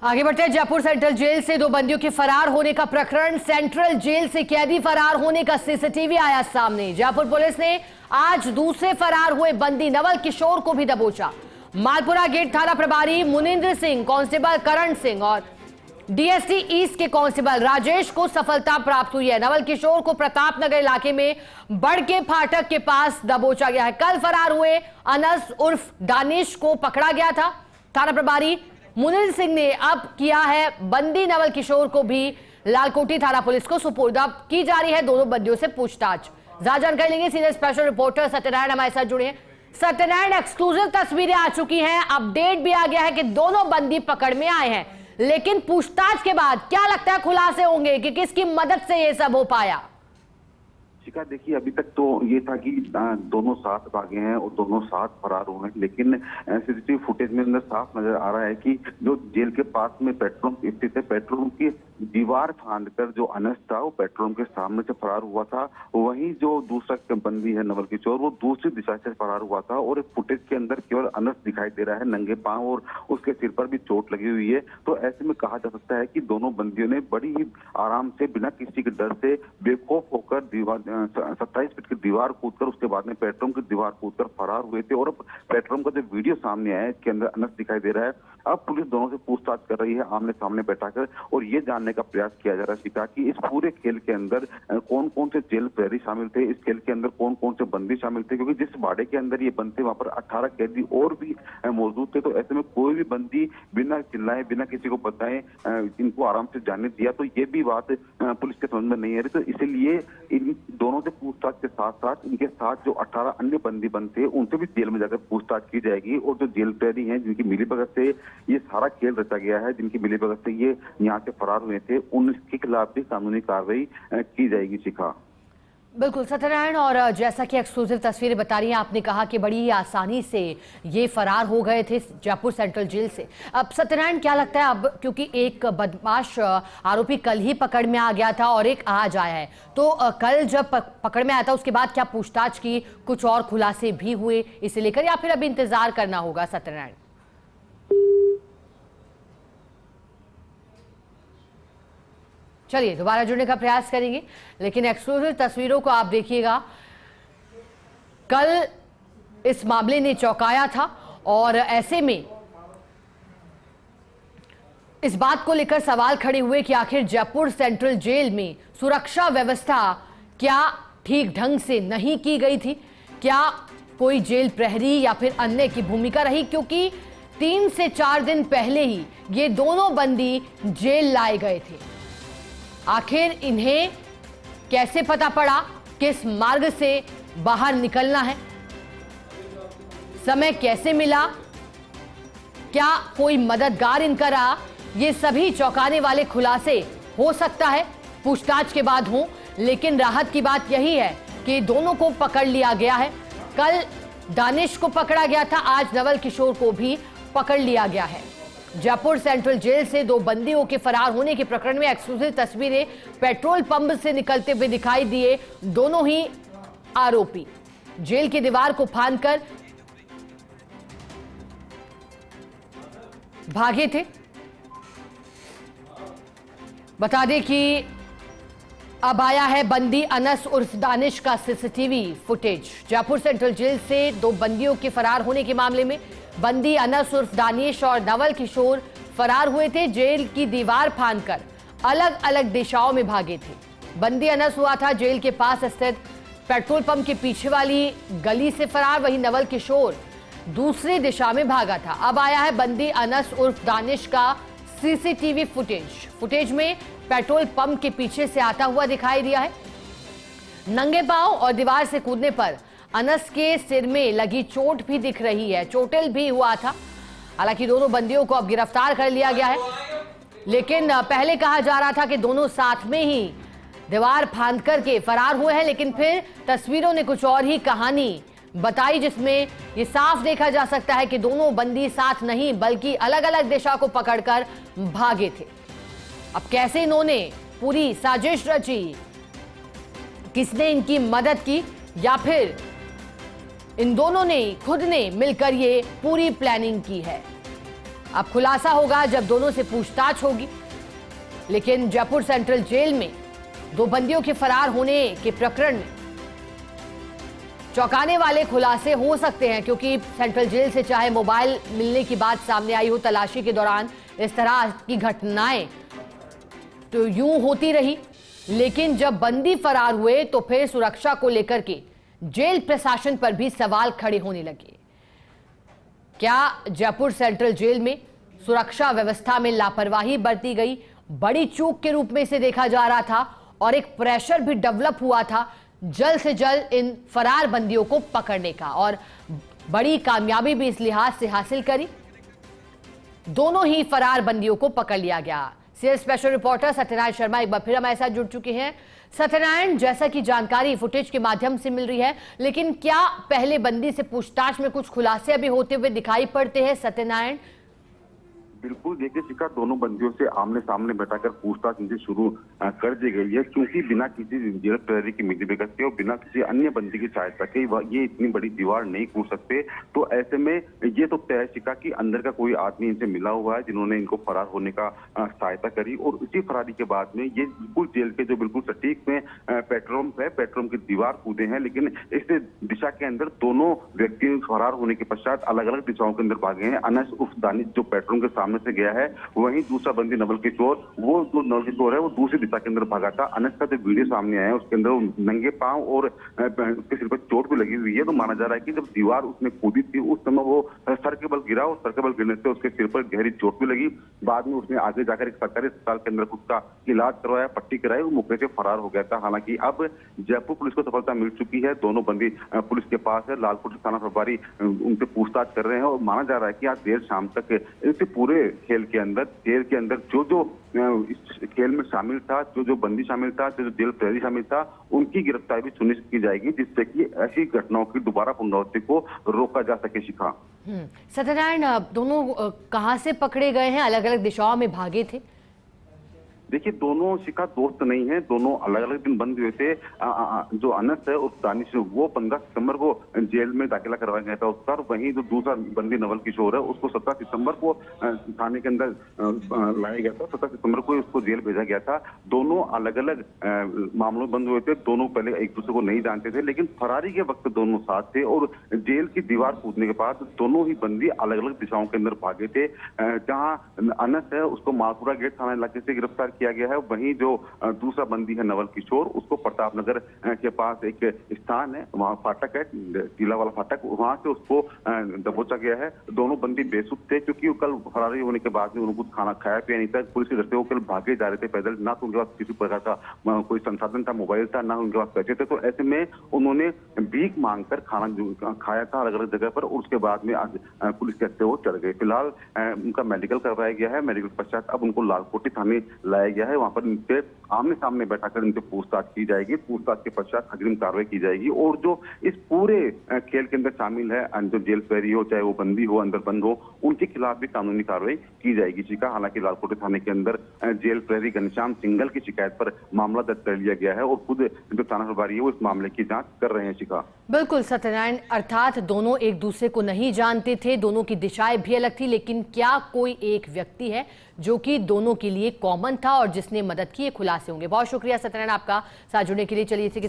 आगे बढ़ते हैं। जयपुर सेंट्रल जेल से दो बंदियों के फरार होने का प्रकरण। सेंट्रल जेल से कैदी फरार होने का सीसीटीवी आया सामने। जयपुर पुलिस ने आज दूसरे फरार हुए बंदी नवल किशोर को भी दबोचा। मालपुरा गेट थाना प्रभारी मुनिंद्र सिंह, कांस्टेबल करण सिंह और डीएसटी ईस्ट के कांस्टेबल राजेश को सफलता प्राप्त हुई है। नवल किशोर को प्रताप नगर इलाके में बड़के फाटक के पास दबोचा गया है। कल फरार हुए अनस उर्फ दानिश को पकड़ा गया था। थाना प्रभारी मुनिंद्र सिंह ने अब किया है बंदी नवल किशोर को भी लालकोटी थाना पुलिस को सुपुर्द। अब की जा रही है दोनों बंदियों से पूछताछ। ज्यादा जानकारी लेंगे सीनियर स्पेशल रिपोर्टर सत्यनारायण हमारे साथ जुड़े हैं। सत्यनारायण, एक्सक्लूसिव तस्वीरें आ चुकी हैं, अपडेट भी आ गया है कि दोनों बंदी पकड़ में आए हैं, लेकिन पूछताछ के बाद क्या लगता है खुलासे होंगे कि किसकी मदद से ये सब हो पाया? शिखा, देखिए अभी तक तो ये था कि दोनों साथ भागे हैं और दोनों साथ फरार हुए हैं, लेकिन सीसीटीवी फुटेज में अंदर साफ नजर आ रहा है कि जो जेल के पास में पेट्रोल पंप स्थित है, पेट्रोल पंप की दीवार फांदकर जो अनस था वो पेट्रोल पंप के सामने से फरार हुआ था। वहीं जो दूसरा बंदी है नवल किशोर, वो दूसरी दिशा से फरार हुआ था और फुटेज के अंदर केवल अनस दिखाई दे रहा है नंगे पांव और उसके सिर पर भी चोट लगी हुई है। तो ऐसे में कहा जा सकता है कि दोनों बंदियों ने बड़ी ही आराम से बिना किसी के डर से बेखौफ होकर दीवार 27 फीट की दीवार कूदकर उसके बाद में पेट्रोल की दीवार कूदकर फरार हुए थे। और अब पेट्रोल का जो वीडियो सामने आया है इसके अंदर अनस दिखाई दे रहा है। अब पुलिस दोनों से पूछताछ कर रही है आमने सामने बैठाकर, और ये जानने का प्रयास किया जा रहा है शिखा कि इस पूरे खेल के अंदर कौन कौन से जेल प्रहरी शामिल थे, इस खेल के अंदर कौन कौन से बंदी शामिल थे, क्योंकि जिस बाड़े के अंदर ये बंद थे वहां पर 18 कैदी और भी मौजूद थे। तो ऐसे में कोई भी बंदी बिना चिल्लाए, बिना किसी को बताए इनको आराम से जाने दिया, तो ये भी बात पुलिस के समझ में नहीं आ रही। तो इसीलिए इन दोनों से पूछताछ के साथ साथ इनके साथ जो 18 अन्य बंदी बंद थे उनसे भी जेल में जाकर पूछताछ की जाएगी। और जो जेल प्रहरी हैं जिनकी मिलीभगत से ये सारा खेल रचा गया है, जिनकी मिलीभगत से ये यहाँ से फरार हुए थे, उनके खिलाफ भी कानूनी कार्रवाई की जाएगी। शिखा, बिल्कुल सत्यनारायण, और जैसा कि एक्सक्लूसिव तस्वीरें बता रही हैं, आपने कहा कि बड़ी ही आसानी से ये फरार हो गए थे जयपुर सेंट्रल जेल से। अब सत्यनारायण, क्या लगता है अब, क्योंकि एक बदमाश आरोपी कल ही पकड़ में आ गया था और एक आज आया है, तो कल जब पकड़ में आया था उसके बाद क्या पूछताछ की, कुछ और खुलासे भी हुए इसे लेकर, या फिर अब इंतजार करना होगा? सत्यनारायण, चलिए दोबारा जुड़ने का प्रयास करेंगे, लेकिन एक्सक्लूसिव तस्वीरों को आप देखिएगा। कल इस मामले ने चौंकाया था और ऐसे में इस बात को लेकर सवाल खड़े हुए कि आखिर जयपुर सेंट्रल जेल में सुरक्षा व्यवस्था क्या ठीक ढंग से नहीं की गई थी? क्या कोई जेल प्रहरी या फिर अन्य की भूमिका रही? क्योंकि 3 से 4 दिन पहले ही ये दोनों बंदी जेल लाए गए थे। आखिर इन्हें कैसे पता पड़ा किस मार्ग से बाहर निकलना है? समय कैसे मिला? क्या कोई मददगार इनका रहा? ये सभी चौंकाने वाले खुलासे हो सकता है पूछताछ के बाद हों, लेकिन राहत की बात यही है कि दोनों को पकड़ लिया गया है। कल दानिश को पकड़ा गया था, आज नवल किशोर को भी पकड़ लिया गया है। जयपुर सेंट्रल जेल से दो बंदियों के फरार होने के प्रकरण में एक्सक्लूसिव तस्वीरें पेट्रोल पंप से निकलते हुए दिखाई दिए। दोनों ही आरोपी जेल की दीवार को फांदकर भागे थे। बता दें कि अब आया है बंदी अनस उर्फ दानिश का CCTV footage. Jaipur central jail से दो बंदियों के फरार होने के मामले में बंदी अनस उर्फ दानिश और नवल किशोर फरार हुए थे। जेल की दीवार फांदकर अलग अलग दिशाओं में भागे थे। बंदी अनस हुआ था जेल के पास स्थित पेट्रोल पंप के पीछे वाली गली से फरार, वहीं नवल किशोर दूसरी दिशा में भागा था। अब आया है बंदी अनस उर्फ दानिश का सीसीटीवी फुटेज में पेट्रोल पंप के पीछे से आता हुआ दिखाई दिया है। नंगे पांव और दीवार से कूदने पर अनस के सिर में लगी चोट भी दिख रही है, चोटिल भी हुआ था। हालांकि दोनों बंदियों को अब गिरफ्तार कर लिया गया है, लेकिन पहले कहा जा रहा था कि दोनों साथ में ही दीवार फांद करके फरार हुए हैं, लेकिन फिर तस्वीरों ने कुछ और ही कहानी बताई, जिसमें ये साफ देखा जा सकता है कि दोनों बंदी साथ नहीं बल्कि अलग अलग दिशा को पकड़कर भागे थे। अब कैसे इन्होंने पूरी साजिश रची, किसने इनकी मदद की, या फिर इन दोनों ने खुद ने मिलकर ये पूरी प्लानिंग की है, अब खुलासा होगा जब दोनों से पूछताछ होगी। लेकिन जयपुर सेंट्रल जेल में दो बंदियों के फरार होने के प्रकरण में चौंकाने वाले खुलासे हो सकते हैं, क्योंकि सेंट्रल जेल से चाहे मोबाइल मिलने की बात सामने आई हो, तलाशी के दौरान इस तरह की घटनाएं तो यूं होती रही, लेकिन जब बंदी फरार हुए तो फिर सुरक्षा को लेकर के जेल प्रशासन पर भी सवाल खड़े होने लगे। क्या जयपुर सेंट्रल जेल में सुरक्षा व्यवस्था में लापरवाही बरती गई? बड़ी चूक के रूप में इसे देखा जा रहा था और एक प्रेशर भी डेवलप हुआ था जल्द से जल्द इन फरार बंदियों को पकड़ने का, और बड़ी कामयाबी भी इस लिहाज से हासिल करी। दोनों ही फरार बंदियों को पकड़ लिया गया। CL special reporter Satyanarayan Sharma एक बार फिर हमारे साथ जुड़ चुके हैं। सत्यनारायण, जैसा कि जानकारी फुटेज के माध्यम से मिल रही है, लेकिन क्या पहले बंदी से पूछताछ में कुछ खुलासे अभी होते हुए दिखाई पड़ते हैं? सत्यनारायण, बिल्कुल, देखिए शिखा, दोनों बंदियों से आमने सामने बैठाकर पूछताछ इनसे शुरू कर दी गई है, क्योंकि बिना किसी जेल प्रहरी की मिलीभगत के और बिना किसी अन्य बंदी की सहायता के ये इतनी बड़ी दीवार नहीं कूद सकते। तो ऐसे में ये तो तय है शिखा कि अंदर का कोई आदमी इनसे मिला हुआ है जिन्होंने इनको फरार होने का सहायता करी, और इसी फरारी के बाद में ये बिल्कुल जेल के जो बिल्कुल सटीक में पेट्रोल की दीवार कूदे हैं। लेकिन इस दिशा के अंदर दोनों व्यक्ति फरार होने के पश्चात अलग अलग दिशाओं के अंदर भागे हैं। अनस उर्फ दानिश जो पेट्रोल के सामने से गया है, वहीं दूसरा बंदी नवल किशोर, वो जो नवल किशोर है वो दूसरी दिशा के अंदर भागा था। अनस का जो वीडियो सामने आया है उसके अंदर नंगे पांव और उसके सिर पर चोट भी लगी हुई है। तो माना जा रहा है कि जब दीवार उसने कूदी थी उस समय वो सर के बल गिरा, और सर के बल गिरने से उसके सिर पर गहरी चोट भी लगी। बाद में उसने आगे जाकर एक सरकारी अस्पताल के अंदर खुद का इलाज करवाया, पट्टी कराई, वो मौके से फरार हो गया था। हालांकि अब जयपुर पुलिस को सफलता मिल चुकी है, दोनों बंदी पुलिस के पास है। लालकोट थाना प्रभारी उनसे पूछताछ कर रहे हैं, और माना जा रहा है कि आज देर शाम तक इस पूरे खेल के अंदर जो इस खेल में शामिल था, जो बंदी शामिल था, जो जेल प्रहरी शामिल था, उनकी गिरफ्तारी भी सुनिश्चित की जाएगी, जिससे कि ऐसी घटनाओं की दोबारा पुनरावृत्ति को रोका जा सके। शिखा, सत्यनारायण, दोनों कहां से पकड़े गए हैं? अलग अलग दिशाओं में भागे थे। देखिए, दोनों शिखा दोस्त नहीं है, दोनों अलग अलग दिन बंद हुए थे। जो अनस है उस दानिश, वो 15 सितंबर को जेल में दाखिला करवाया गया था उसका। वहीं जो दूसरा बंदी नवल किशोर है उसको 17 सितंबर को थाने के अंदर लाया गया था। 17 सितंबर को उसको जेल भेजा गया था। दोनों अलग अलग मामलों में बंद हुए थे, दोनों पहले एक दूसरे को नहीं जानते थे, लेकिन फरारी के वक्त दोनों साथ थे, और जेल की दीवार कूदने के बाद दोनों ही बंदी अलग अलग दिशाओं के अंदर भागे थे। जहां अनस है उसको मालपुरा गेट थाना इलाके से गिरफ्तार किया गया है, वहीं जो दूसरा बंदी है नवल किशोर, उसको प्रतापनगर के पास एक स्थान है, वहां फाटक है, टीला वाला फाटक, वहां से उसको दबोचा गया है। दोनों बंदी बेसुध थे, क्योंकि कल फरारी होने के बाद में उनको कुछ खाना खाया पिया नहीं था। पुलिस के घर से वो कल भागे जा रहे थे पैदल, ना तो उनके पास किसी प्रकार का कोई संसाधन था, मोबाइल था, ना उनके पास पैसे थे। तो ऐसे में उन्होंने भीख मांगकर खाना खाया था अलग अलग जगह पर, और उसके बाद में आज पुलिस के हत्थे वो चढ़ गए। फिलहाल उनका मेडिकल करवाया गया है। मेडिकल के पश्चात अब उनको लालकोटी थाने लाया गया है, वहां पर इनसे आमने सामने बैठाकर इनसे पूछताछ की जाएगी। पूछताछ के पश्चात अग्रिम कार्रवाई की जाएगी, और जो इस पूरे खेल के अंदर शामिल है, जो जेल प्रहरी हो, चाहे वो बंदी हो, अंदर बंद हो, उनके खिलाफ भी कानूनी कार्रवाई की जाएगी। शिखा, हालांकि लालकोटी थाने के अंदर जेल प्रहरी घनश्याम सिंघल की शिकायत पर मामला दर्ज कर लिया गया है, और खुद जो थाना प्रभारी है वो इस मामले की जांच कर रहे हैं। शिखा, बिल्कुल सत्यनारायण, अर्थात दोनों एक दूसरे को नहीं जानते थे, दोनों की दिशाएं भी अलग थी, लेकिन क्या कोई एक व्यक्ति है जो कि दोनों के लिए कॉमन था और जिसने मदद की? ये खुलासे होंगे। बहुत शुक्रिया सत्यनारायण आपका साथ जुड़ने के लिए। चलिए इसी के